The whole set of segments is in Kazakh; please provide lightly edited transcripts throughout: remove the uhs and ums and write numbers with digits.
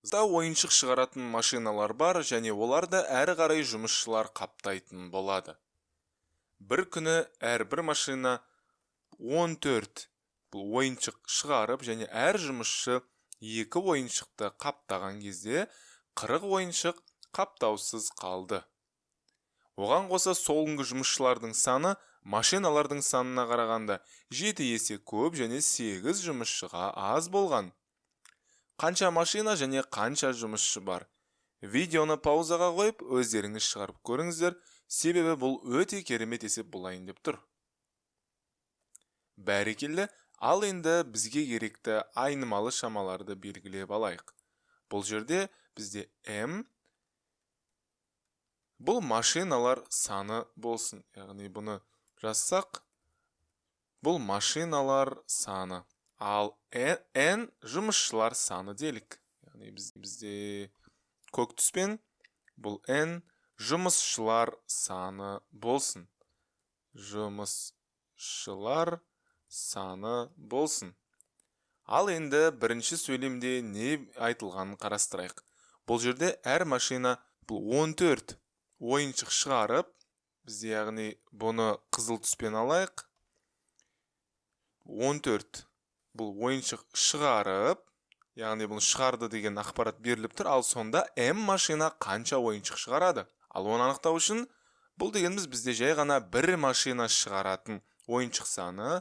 Ойыншық шығаратын машиналар бар және оларды әрі қарай жұмысшылар қаптайтын болады. Бір күні әрбір машина 14 ойыншық шығарып және әр жұмысшы 2 ойыншықты қаптаған кезде 40 ойыншық қаптаусыз қалды. Оған қоса соңғы жұмысшылардың саны машиналардың санына қарағанда 7 есе көп және 8 жұмысшыға аз болған. Қанша машина және қанша жұмысшы бар? Видеоны паузаға қойып, өздеріңіз шығарып көріңіздер, себебі бұл өте керемет есеп болайын деп тұр. Бәрекелді, ал енді бізге керекті айнымалы шамаларды белгілеп алайық. Бұл жерде бізде М, бұл машиналар саны болсын. Яғни бұны жазсақ, бұл машиналар саны. Ал N жұмысшылар саны делік. Яғни бізде көк түспен бұл N жұмысшылар саны болсын. Жұмысшылар саны болсын. Ал енді бірінші сөйлемде не айтылғанын қарастырайық. Бұл жерде әр машина бұл 14 ойыншық шығарып, бізде яғни бұны қызыл түспен алайық. 14 бұл ойыншық шығарып, яғни бұны шығарды деген ақпарат беріліп тұр, ал сонда М машина қанша ойыншық шығарады? Ал оны анықтау үшін, бұл дегеніміз бізде жай ғана бір машина шығаратын ойыншық саны,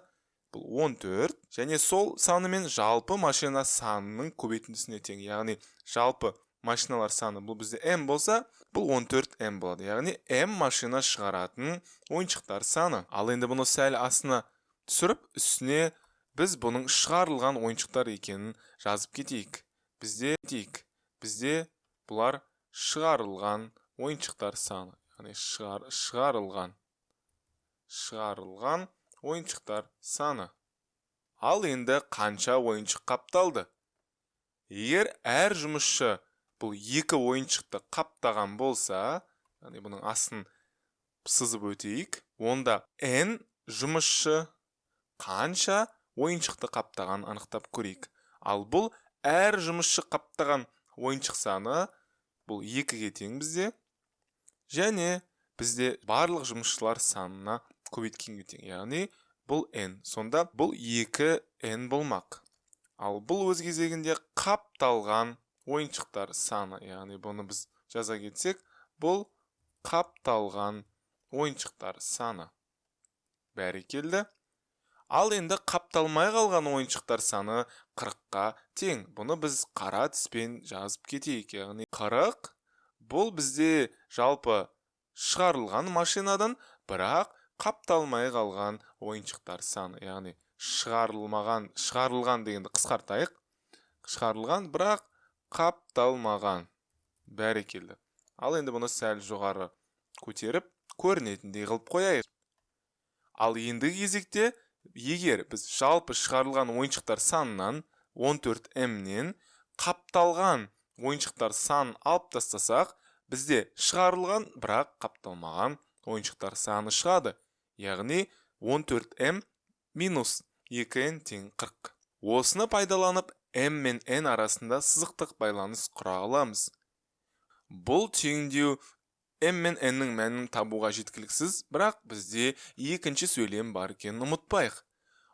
бұл 14, және сол санымен жалпы машина санының көбейтіндісіне тең. Яғни жалпы машиналар саны бұл бізде М болса, бұл 14 М болады. Яғни М машина шығаратын ойыншықтар саны. Ал енді бұны сәл астына түсіріп, үстіне біз бұның шығарылған ойыншықтар екенін жазып кетейік. Бізде бұлар шығарылған ойыншықтар саны. Яғни шығарылған ойыншықтар саны. Ал енді қанша ойыншық қапталды? Егер әр жұмысшы бұл 2 ойыншықты қаптаған болса, яғни бұның астын сызып өтейік, онда N жұмысшы қанша ойыншықты қаптаған анықтап көрейік. Ал бұл әр жұмысшы қаптаған ойыншық саны бұл 2-ге тең бізде, және бізде барлық жұмысшылар санына көбейткенге тең. Яғни бұл N. Сонда бұл 2N болмақ. Ал бұл өз кезегінде қапталған ойыншықтар саны. Яғни бұны біз жаза кетсек, бұл қапталған ойыншықтар саны. Бәрекелді. Ал енді қапталмай қалған ойыншықтар саны 40-қа тең. Бұны біз қара түспен жазып кетейік. Яғни 40 бұл бізде жалпы шығарылған машинадан, бірақ қапталмай қалған ойыншықтар саны. Яғни шығарылған дегенді қысқартайық. Шығарылған, бірақ қапталмаған. Бәрекелді. Ал енді бұны сәл жоғары көтеріп, көрінетіндей қылып қояйық. Ал ендігі кезекте, егер біз жалпы шығарылған ойыншықтар санынан 14 М-нен қапталған ойыншықтар санын алып тастасақ, бізде шығарылған, бірақ қапталмаған ойыншықтар саны шығады. Яғни 14 М минус 2N тең 40. Осыны пайдаланып, М мен N арасында сызықтық байланыс құра аламыз. Бұл теңдеу М мен N-нің мәнін табуға жеткіліксіз, бірақ бізде екінші сөйлем бар екенін ұмытпайық.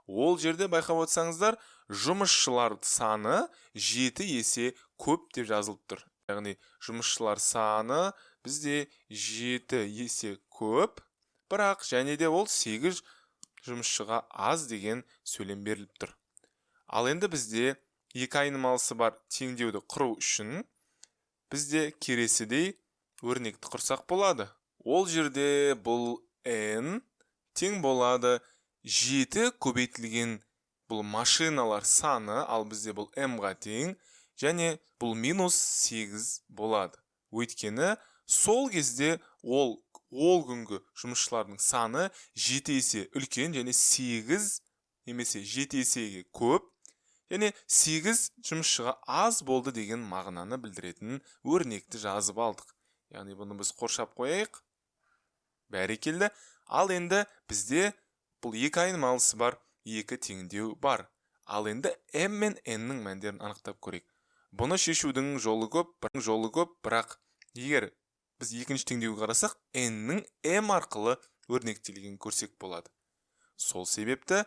Ол жерде байқап отырсаңыздар, жұмысшылар саны 7 есе көп деп жазылып тұр. Яғни жұмысшылар саны бізде 7 есе көп, бірақ және де ол 8 жұмысшыға аз деген сөйлем беріліп тұр. Ал енді бізде екі айнымалысы бар теңдеуді құру үшін бізде келесідей өрнекті құрсақ болады. Ол жерде бұл N тең болады 7 көбейтілген бұл машиналар саны, ал бізде бұл M-ға тең, және бұл минус 8 болады. Өйткені сол кезде ол күнгі жұмысшылардың саны 7 есе үлкен және 8 немесе 7 есеге көп, және 8 жұмысшыға аз болды деген мағынаны білдіретін өрнекті жазып алдық. Яғни бұны біз қоршап қояйық. Бәрекелді. Ал енді бізде бұл екі айнымалысы бар, екі теңдеу бар. Ал енді M мен N-нің мәндерін анықтап көрейік. Бұны шешудің жолы көп, бірақ егер біз екінші теңдеуге қарасақ, n-нің m арқылы өрнектелген көрсек болады. Сол себепті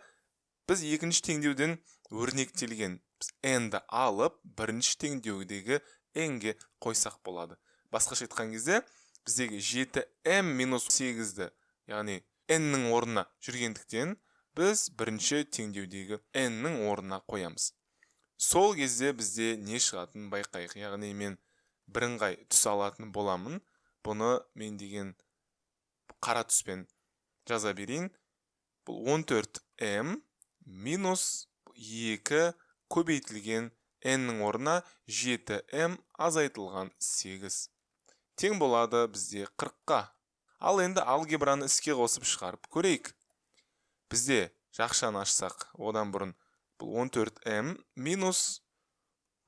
біз екінші теңдеуден өрнектелген n-ді алып, бірінші теңдеудегі n-ге қойсақ болады. Басқаша айтқан кезде, біздегі 7m-8-ді, яғни n-нің орнына жүргендіктен, біз бірінші теңдеудегі n-нің орнына қоямыз. Сол кезде бізде не шығатынын байқайық. Яғни мен бірыңғай түс алатын боламын. Бұны мен деген қара түспен жаза берейін. Бұл 14m минус 2 көбейтілген n-нің орнына 7m азайтылған 8. Тең болады бізде 40-қа. Ал енді алгебраны іске қосып шығарып көрейік. Бізде жақшаны ашсақ, одан бұрын бұл 14m минус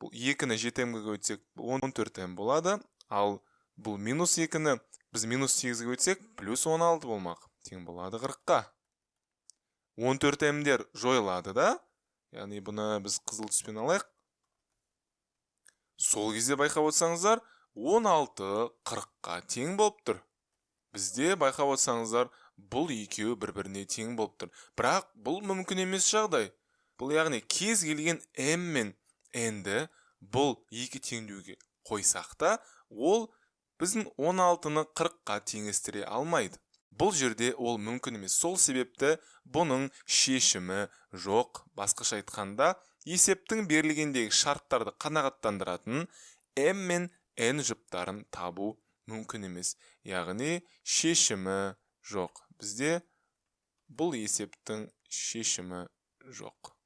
2-ні 7m-ге көйтсек, 14m болады. Ал бұл минус 2-ні біз минус 8-ге көйтсек, плюс 16 болмақ. Тең болады 40-қа. 14m-дер жойылады да. Яғни бұны біз қызыл түспен алайық. Сол кезде байқап отырсаңыздар, 16 40-қа тең болып тұр. Бізде байқап отырсаңыздар, бұл екеуі бір-біріне тең болып тұр. Бірақ бұл мүмкін емес жағдай. Бұл яғни кез келген m мен n-ді бұл екі теңдеуге қойсақ та, ол біздің 16-ны 40-қа теңестіре алмайды. Бұл жерде ол мүмкін емес. Сол себепті бұның шешімі жоқ. Басқаша айтқанда, есептің берілгендегі шарттарды қанағаттандыратын m мен n жұптарын табу мүмкін емес. Яғни шешімі жоқ. Бізде бұл есептің шешімі жоқ.